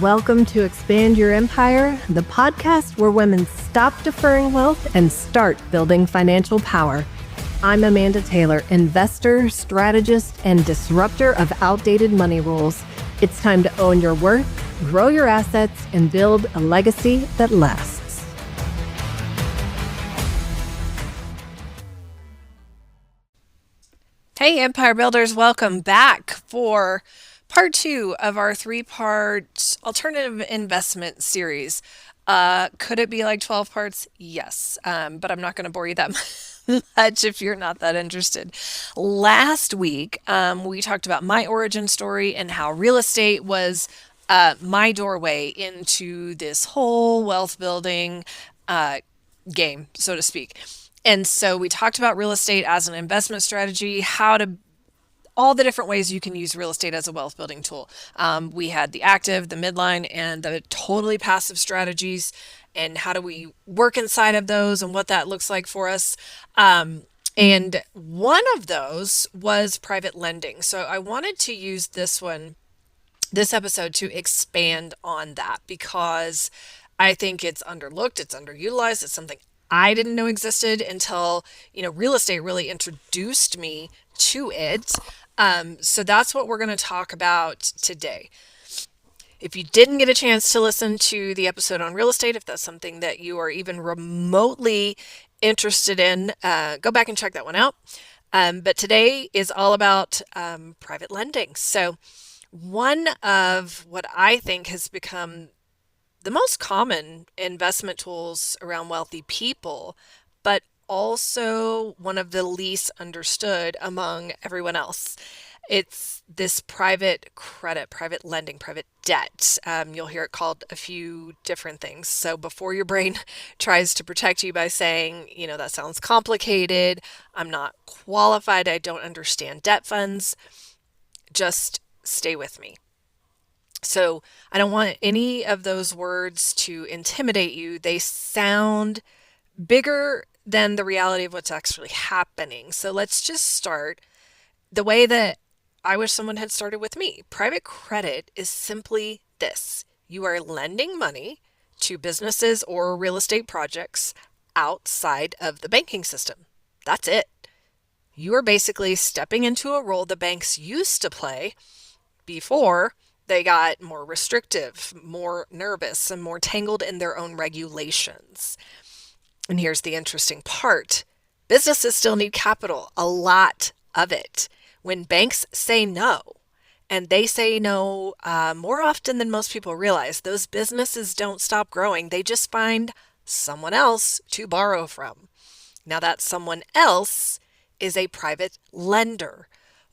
Welcome to Expand Your Empire, the podcast where women stop deferring wealth and start building financial power. I'm Amanda Taylor, investor, strategist, and disruptor of outdated money rules. It's time to own your worth, grow your assets, and build a legacy that lasts. Hey, Empire Builders, welcome back for part 2 of our 3-part alternative investment series. Could it be like 12 parts? Yes, but I'm not going to bore you that much if you're not that interested. Last week, we talked about my origin story and how real estate was my doorway into this whole wealth building game, so to speak. And so we talked about real estate as an investment strategy, all the different ways you can use real estate as a wealth building tool. We had the active, the midline, and the totally passive strategies, and how do we work inside of those and what that looks like for us. And one of those was private lending. So I wanted to use this episode to expand on that because I think it's underlooked, it's underutilized, it's something I didn't know existed until, real estate really introduced me to it. So that's what we're going to talk about today. If you didn't get a chance to listen to the episode on real estate, if that's something that you are even remotely interested in, go back and check that one out. But today is all about private lending. So one of what I think has become the most common investment tools around wealthy people, but also one of the least understood among everyone else. It's this private credit, private lending, private debt. You'll hear it called a few different things. So before your brain tries to protect you by saying, that sounds complicated, I'm not qualified, I don't understand debt funds, just stay with me. So I don't want any of those words to intimidate you. They sound bigger than the reality of what's actually happening. So let's just start the way that I wish someone had started with me. Private credit is simply this. You are lending money to businesses or real estate projects outside of the banking system. That's it. You are basically stepping into a role the banks used to play before they got more restrictive, more nervous, and more tangled in their own regulations. And here's the interesting part. Businesses still need capital, a lot of it. When banks say no, and they say no more often than most people realize, those businesses don't stop growing. They just find someone else to borrow from. Now that someone else is a private lender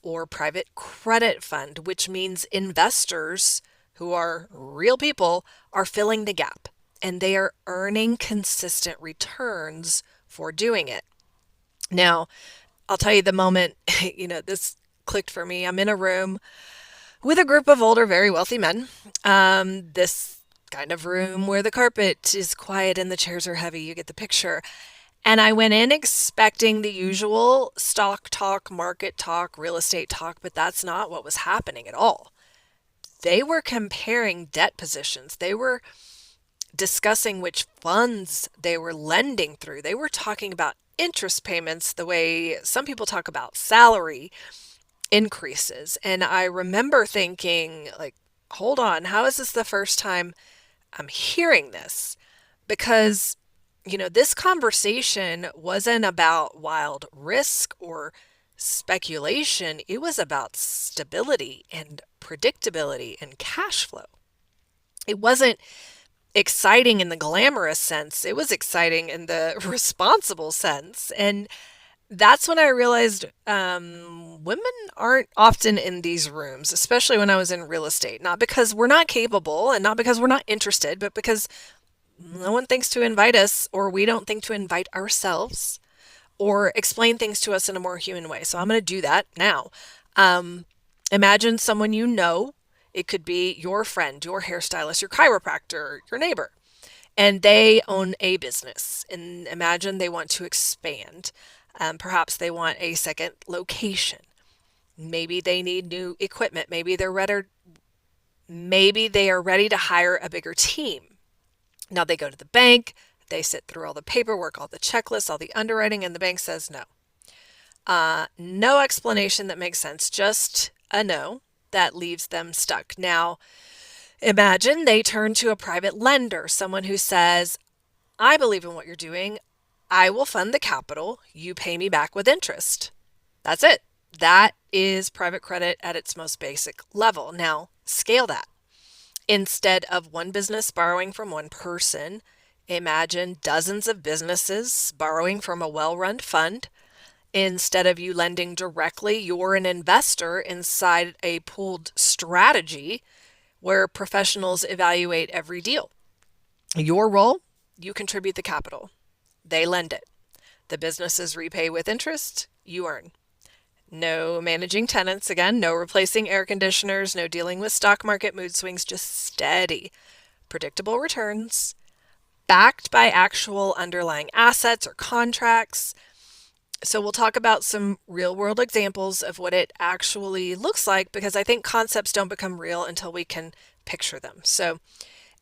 or private credit fund, which means investors who are real people are filling the gap and they are earning consistent returns for doing it. Now, I'll tell you the moment, this clicked for me. I'm in a room with a group of older, very wealthy men. This kind of room where the carpet is quiet and the chairs are heavy. You get the picture. And I went in expecting the usual stock talk, market talk, real estate talk, but that's not what was happening at all. They were comparing debt positions. They were discussing which funds they were lending through. They were talking about interest payments the way some people talk about salary increases. And I remember thinking, hold on, how is this the first time I'm hearing this? Because this conversation wasn't about wild risk or speculation. It was about stability and predictability and cash flow. It wasn't exciting in the glamorous sense. It was exciting in the responsible sense. And that's when I realized women aren't often in these rooms, especially when I was in real estate. Not because we're not capable and not because we're not interested, but because no one thinks to invite us, or we don't think to invite ourselves or explain things to us in a more human way. So I'm going to do that now. Imagine someone you know. It could be your friend, your hairstylist, your chiropractor, your neighbor, and they own a business. And imagine they want to expand. Perhaps they want a second location. Maybe they need new equipment. Maybe they're Maybe they are ready to hire a bigger team. Now they go to the bank, they sit through all the paperwork, all the checklists, all the underwriting, and the bank says no. No explanation that makes sense, just a no that leaves them stuck. Now, imagine they turn to a private lender, someone who says, I believe in what you're doing. I will fund the capital. You pay me back with interest. That's it. That is private credit at its most basic level. Now, scale that. Instead of one business borrowing from one person, imagine dozens of businesses borrowing from a well-run fund. Instead of you lending directly, you're an investor inside a pooled strategy where professionals evaluate every deal. Your role, you contribute the capital. They lend it. The businesses repay with interest, you earn. No managing tenants, again, no replacing air conditioners, no dealing with stock market mood swings, just steady, predictable returns, backed by actual underlying assets or contracts. So we'll talk about some real world examples of what it actually looks like, because I think concepts don't become real until we can picture them. So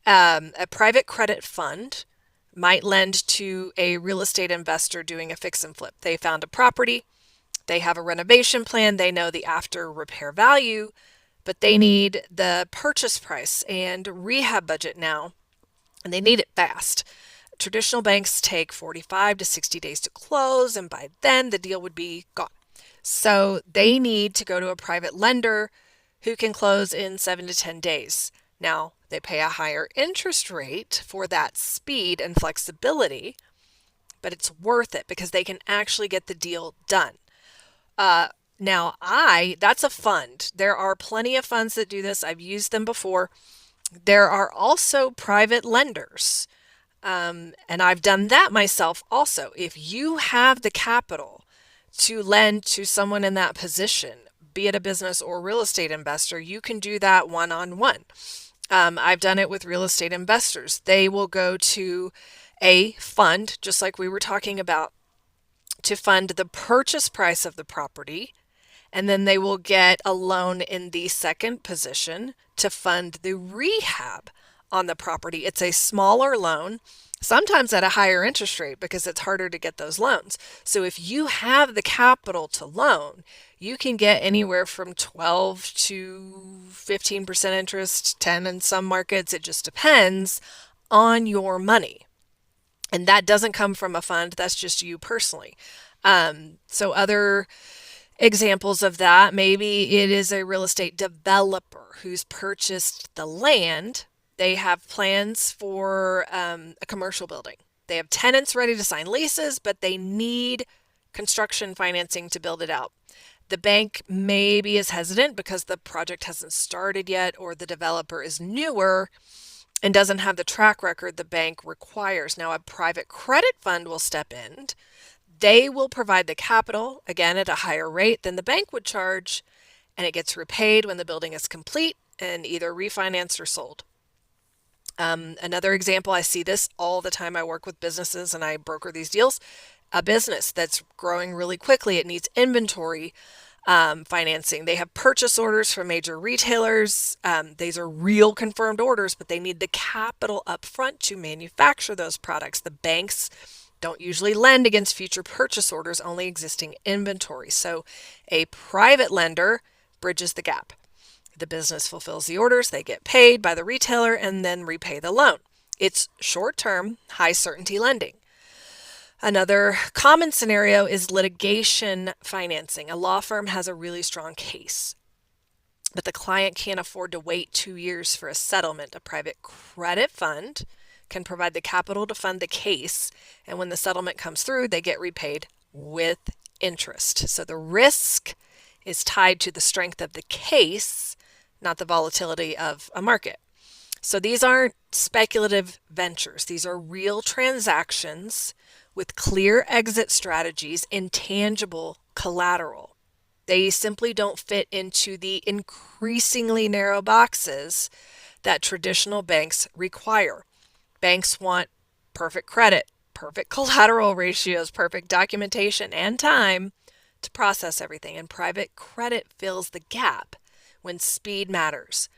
a private credit fund might lend to a real estate investor doing a fix and flip. They found a property, they have a renovation plan, they know the after repair value, but they need the purchase price and rehab budget now, and they need it fast. Traditional banks take 45 to 60 days to close, and by then the deal would be gone. So they need to go to a private lender who can close in 7 to 10 days. Now, they pay a higher interest rate for that speed and flexibility, but it's worth it because they can actually get the deal done. That's a fund. There are plenty of funds that do this. I've used them before. There are also private lenders. And I've done that myself also. If you have the capital to lend to someone in that position, be it a business or real estate investor, you can do that one-on-one. I've done it with real estate investors. They will go to a fund, just like we were talking about, to fund the purchase price of the property, and then they will get a loan in the second position to fund the rehab on the property. It's a smaller loan, sometimes at a higher interest rate because it's harder to get those loans. So if you have the capital to loan, you can get anywhere from 12 to 15% interest, 10 in some markets. It just depends on your money. And that doesn't come from a fund. That's just you personally. So other examples of that, maybe it is a real estate developer who's purchased the land. They have plans for a commercial building. They have tenants ready to sign leases, but they need construction financing to build it out. The bank maybe is hesitant because the project hasn't started yet, or the developer is newer and doesn't have the track record the bank requires. Now, a private credit fund will step in. They will provide the capital, again, at a higher rate than the bank would charge, and it gets repaid when the building is complete and either refinanced or sold. Another example, I see this all the time. I work with businesses and I broker these deals. A business that's growing really quickly, it needs inventory financing. They have purchase orders from major retailers. These are real confirmed orders, but they need the capital up front to manufacture those products. The banks don't usually lend against future purchase orders, only existing inventory. So a private lender bridges the gap. The business fulfills the orders, they get paid by the retailer, and then repay the loan. It's short-term, high-certainty lending. Another common scenario is litigation financing. A law firm has a really strong case, but the client can't afford to wait 2 years for a settlement. A private credit fund can provide the capital to fund the case, and when the settlement comes through, they get repaid with interest. So the risk is tied to the strength of the case, not the volatility of a market. So these aren't speculative ventures. These are real transactions with clear exit strategies and tangible collateral. They simply don't fit into the increasingly narrow boxes that traditional banks require. Banks want perfect credit, perfect collateral ratios, perfect documentation, and time to process everything. And private credit fills the gap when speed matters.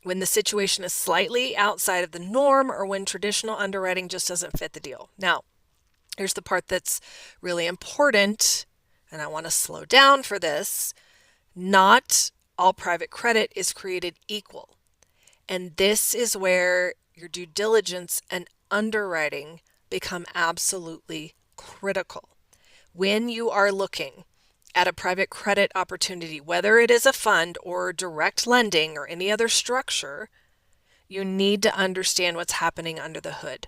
when the situation is slightly outside of the norm or when traditional underwriting just doesn't fit the deal. Now, here's the part that's really important, and I want to slow down for this. Not all private credit is created equal. And this is where your due diligence and underwriting become absolutely critical. When you are looking at a private credit opportunity, whether it is a fund or direct lending or any other structure, you need to understand what's happening under the hood.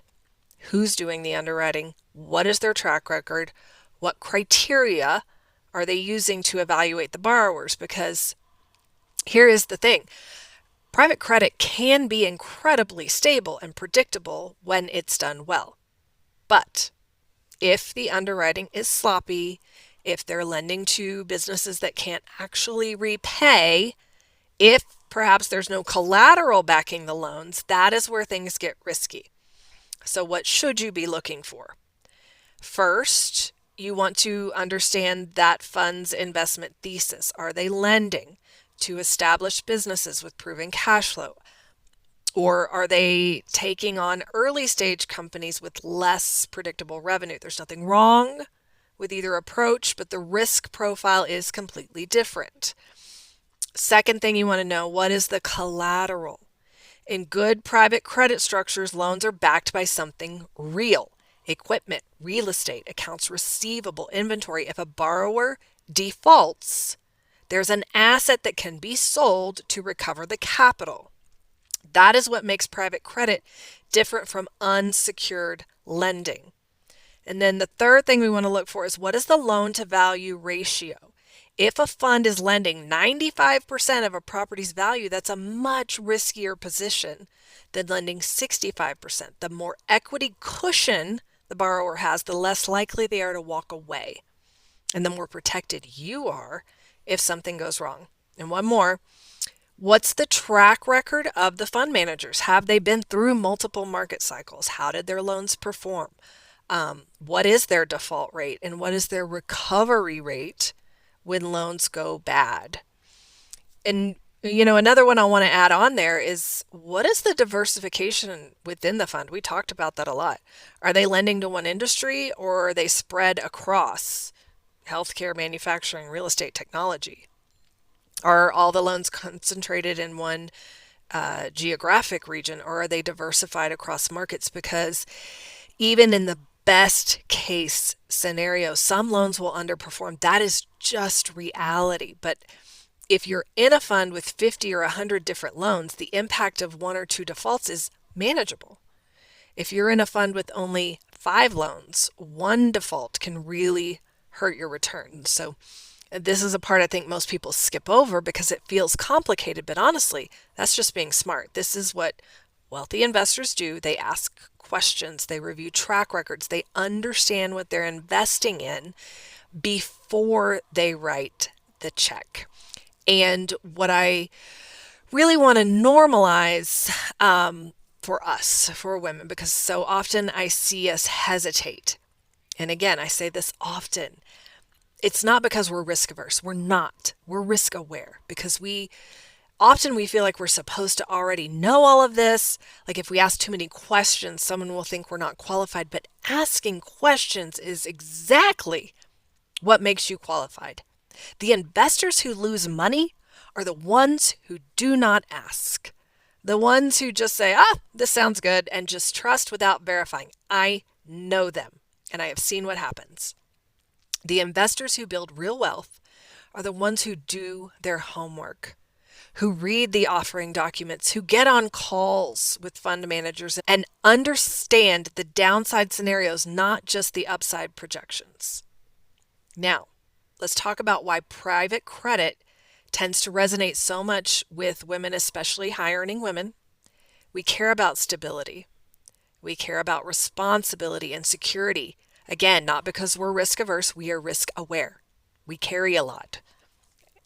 Who's doing the underwriting? What is their track record? What criteria are they using to evaluate the borrowers? Because here is the thing. Private credit can be incredibly stable and predictable when it's done well. But if the underwriting is sloppy, if they're lending to businesses that can't actually repay, if perhaps there's no collateral backing the loans, that is where things get risky. So what should you be looking for? First, you want to understand that fund's investment thesis. Are they lending to established businesses with proven cash flow? Or are they taking on early stage companies with less predictable revenue? There's nothing wrong with either approach, but the risk profile is completely different. Second thing you want to know, what is the collateral? In good private credit structures, loans are backed by something real. Equipment, real estate, accounts receivable, inventory. If a borrower defaults, there's an asset that can be sold to recover the capital. That is what makes private credit different from unsecured lending. And then the third thing we want to look for is, what is the loan to value ratio? If a fund is lending 95% of a property's value, that's a much riskier position than lending 65%. The more equity cushion the borrower has, the less likely they are to walk away, and the more protected you are if something goes wrong. And one more, what's the track record of the fund managers? Have they been through multiple market cycles? How did their loans perform? What is their default rate, and what is their recovery rate when loans go bad? And another one I want to add on there is, what is the diversification within the fund? We talked about that a lot. Are they lending to one industry, or are they spread across healthcare, manufacturing, real estate, technology? Are all the loans concentrated in one geographic region, or are they diversified across markets? Because even in the best case scenario, some loans will underperform. That is just reality. But if you're in a fund with 50 or 100 different loans, the impact of one or two defaults is manageable. If you're in a fund with only 5 loans, one default can really hurt your return. So this is a part I think most people skip over because it feels complicated, but honestly, that's just being smart. This is what wealthy investors do. They ask questions, they review track records, they understand what they're investing in before they write the check. And what I really want to normalize for us, for women, because so often I see us hesitate. And again, I say this often. It's not because we're risk averse. We're not. We're risk aware because we feel like we're supposed to already know all of this. Like if we ask too many questions, someone will think we're not qualified. But asking questions is exactly what makes you qualified. The investors who lose money are the ones who do not ask. The ones who just say, this sounds good, and just trust without verifying. I know them, and I have seen what happens. The investors who build real wealth are the ones who do their homework, who read the offering documents, who get on calls with fund managers and understand the downside scenarios, not just the upside projections. Now, let's talk about why private credit tends to resonate so much with women, especially high-earning women. We care about stability. We care about responsibility and security. Again, not because we're risk-averse, we are risk-aware. We carry a lot.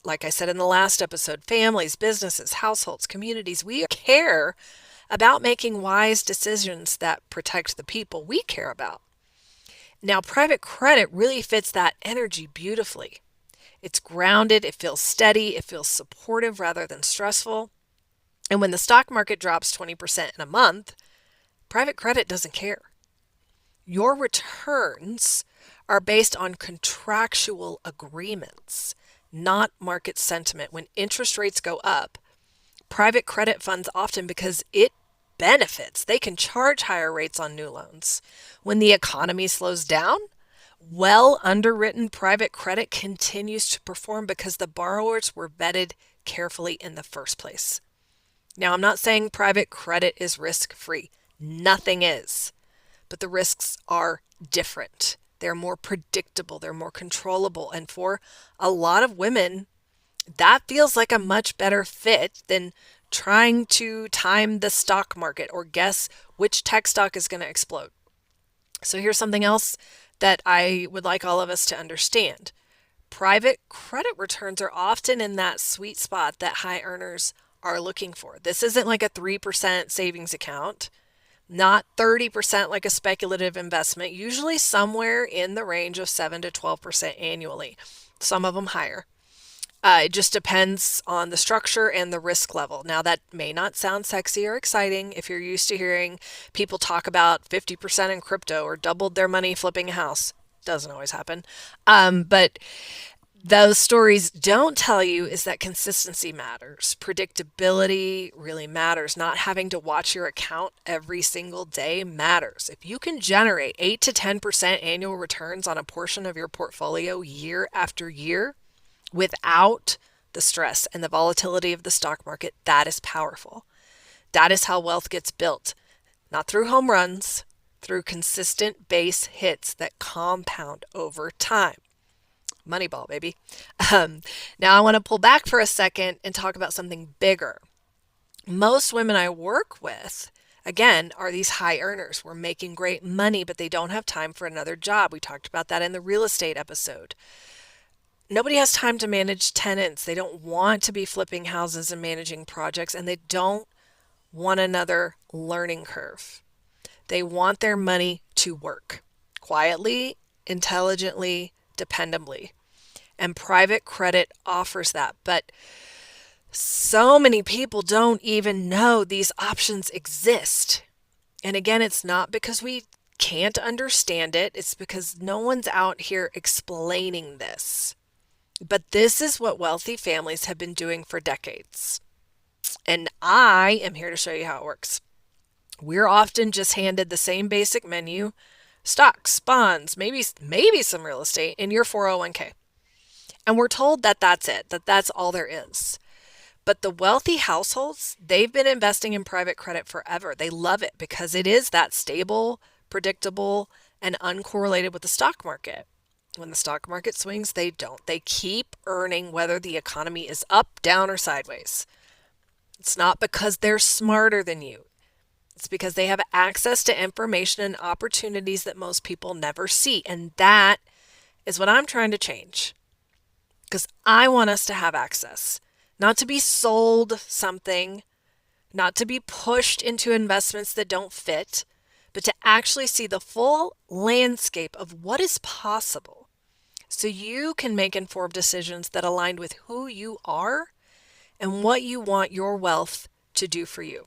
Like I said in the last episode, families, businesses, households, communities, we care about making wise decisions that protect the people we care about. Now, private credit really fits that energy beautifully. It's grounded, it feels steady, it feels supportive rather than stressful. And when the stock market drops 20% in a month, private credit doesn't care. Your returns are based on contractual agreements, not market sentiment. When interest rates go up, private credit funds often because it benefits. They can charge higher rates on new loans. When the economy slows down, well underwritten private credit continues to perform because the borrowers were vetted carefully in the first place. Now, I'm not saying private credit is risk-free. Nothing is. But the risks are different. They're more predictable. They're more controllable. And for a lot of women, that feels like a much better fit than trying to time the stock market or guess which tech stock is going to explode. So here's something else that I would like all of us to understand. Private credit returns are often in that sweet spot that high earners are looking for. This isn't like a 3% savings account, not 30% like a speculative investment, usually somewhere in the range of 7 to 12% annually, some of them higher. It just depends on the structure and the risk level. Now, that may not sound sexy or exciting if you're used to hearing people talk about 50% in crypto or doubled their money flipping a house. Doesn't always happen. But those stories don't tell you is that consistency matters. Predictability really matters. Not having to watch your account every single day matters. If you can generate 8 to 10% annual returns on a portion of your portfolio year after year without the stress and the volatility of the stock market, that is powerful. That is how wealth gets built. Not through home runs, through consistent base hits that compound over time. Moneyball, baby. Now I want to pull back for a second and talk about something bigger. Most women I work with, again, are these high earners. We're making great money, but they don't have time for another job. We talked about that in the real estate episode. Nobody has time to manage tenants. They don't want to be flipping houses and managing projects, and they don't want another learning curve. They want their money to work quietly, intelligently, dependably. And private credit offers that. But so many people don't even know these options exist. And again, it's not because we can't understand it. It's because no one's out here explaining this. But this is what wealthy families have been doing for decades. And I am here to show you how it works. We're often just handed the same basic menu, stocks, bonds, maybe some real estate in your 401k. And we're told that that's it, that that's all there is. But the wealthy households, they've been investing in private credit forever. They love it because it is that stable, predictable, and uncorrelated with the stock market. When the stock market swings, they don't. They keep earning whether the economy is up, down, or sideways. It's not because they're smarter than you. It's because they have access to information and opportunities that most people never see. And that is what I'm trying to change. Because I want us to have access, not to be sold something, not to be pushed into investments that don't fit, but to actually see the full landscape of what is possible so you can make informed decisions that align with who you are and what you want your wealth to do for you.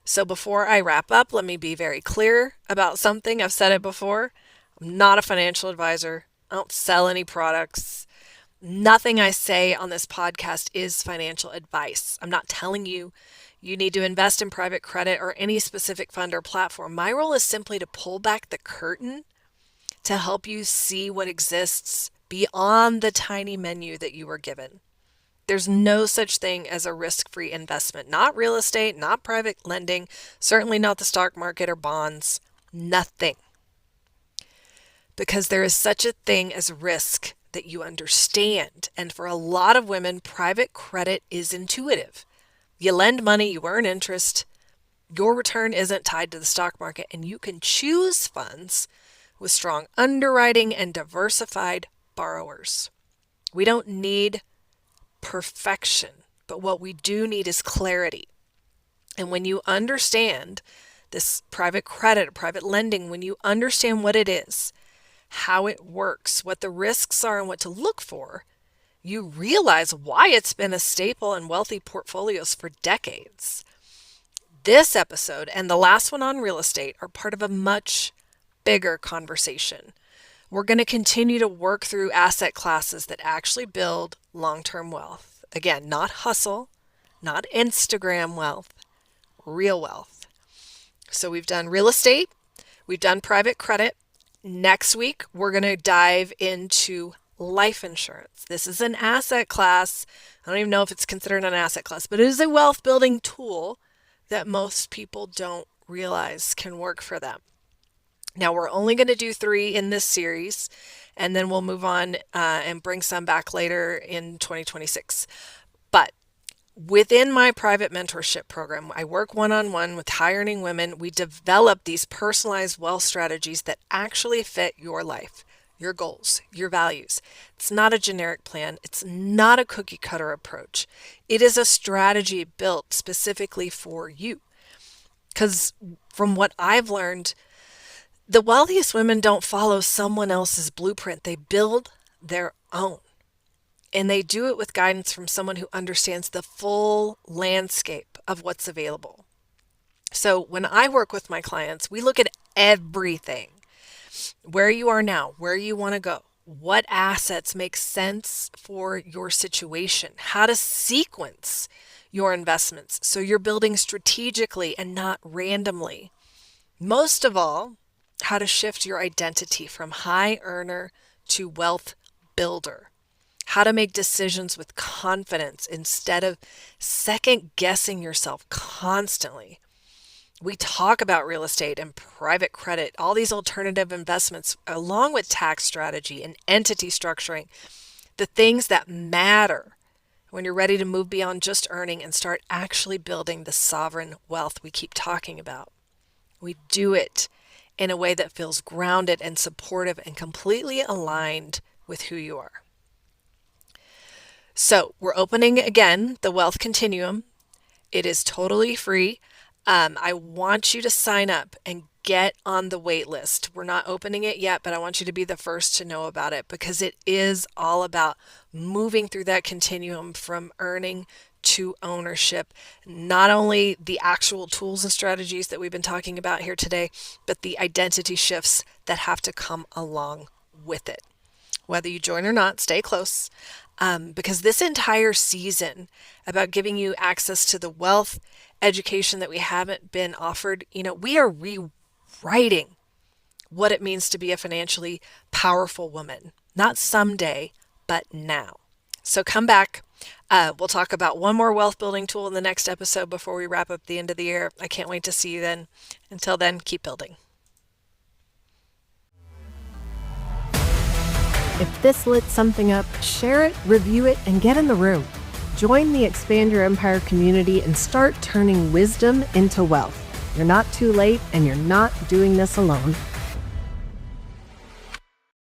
So before I wrap up, let me be very clear about something. I've said it before. I'm not a financial advisor. I don't sell any products. Nothing I say on this podcast is financial advice. I'm not telling you you need to invest in private credit or any specific fund or platform. My role is simply to pull back the curtain to help you see what exists beyond the tiny menu that you were given. There's no such thing as a risk-free investment. Not real estate, not private lending, certainly not the stock market or bonds. Nothing. Because there is such a thing as risk that you understand. And for a lot of women, private credit is intuitive. You lend money, you earn interest. Your return isn't tied to the stock market, and you can choose funds with strong underwriting and diversified borrowers. We don't need perfection, but what we do need is clarity. And when you understand this private credit, private lending, when you understand what it is, how it works, what the risks are, and what to look for, you realize why it's been a staple in wealthy portfolios for decades. This episode and the last one on real estate are part of a much bigger conversation. We're going to continue to work through asset classes that actually build long-term wealth. Again, not hustle, not Instagram wealth, real wealth. So we've done real estate, we've done private credit. Next week, we're going to dive into life insurance. This is an asset class. I don't even know if it's considered an asset class, but it is a wealth building tool that most people don't realize can work for them. Now, we're only going to do 3 in this series, and then we'll move on and bring some back later in 2026. But within my private mentorship program, I work one-on-one with high-earning women. We develop these personalized wealth strategies that actually fit your life, your goals, your values. It's not a generic plan. It's not a cookie-cutter approach. It is a strategy built specifically for you. Because from what I've learned, the wealthiest women don't follow someone else's blueprint. They build their own. And they do it with guidance from someone who understands the full landscape of what's available. So when I work with my clients, we look at everything. Where you are now, where you want to go, what assets make sense for your situation, how to sequence your investments so you're building strategically and not randomly. Most of all, how to shift your identity from high earner to wealth builder. How to make decisions with confidence instead of second guessing yourself constantly. We talk about real estate and private credit, all these alternative investments, along with tax strategy and entity structuring, the things that matter when you're ready to move beyond just earning and start actually building the sovereign wealth we keep talking about. We do it in a way that feels grounded and supportive and completely aligned with who you are. So we're opening again the Wealth Continuum. It is totally free. I want you to sign up and get on the wait list. We're not opening it yet, but I want you to be the first to know about it because it is all about moving through that continuum from earning to ownership. Not only the actual tools and strategies that we've been talking about here today, but the identity shifts that have to come along with it. Whether you join or not, stay close. Because this entire season about giving you access to the wealth education that we haven't been offered, we are rewriting what it means to be a financially powerful woman. Not someday, but now. So come back. We'll talk about one more wealth building tool in the next episode before we wrap up the end of the year. I can't wait to see you then. Until then, keep building. If this lit something up, share it, review it, and get in the room. Join the Expand Your Empire community and start turning wisdom into wealth. You're not too late, and you're not doing this alone.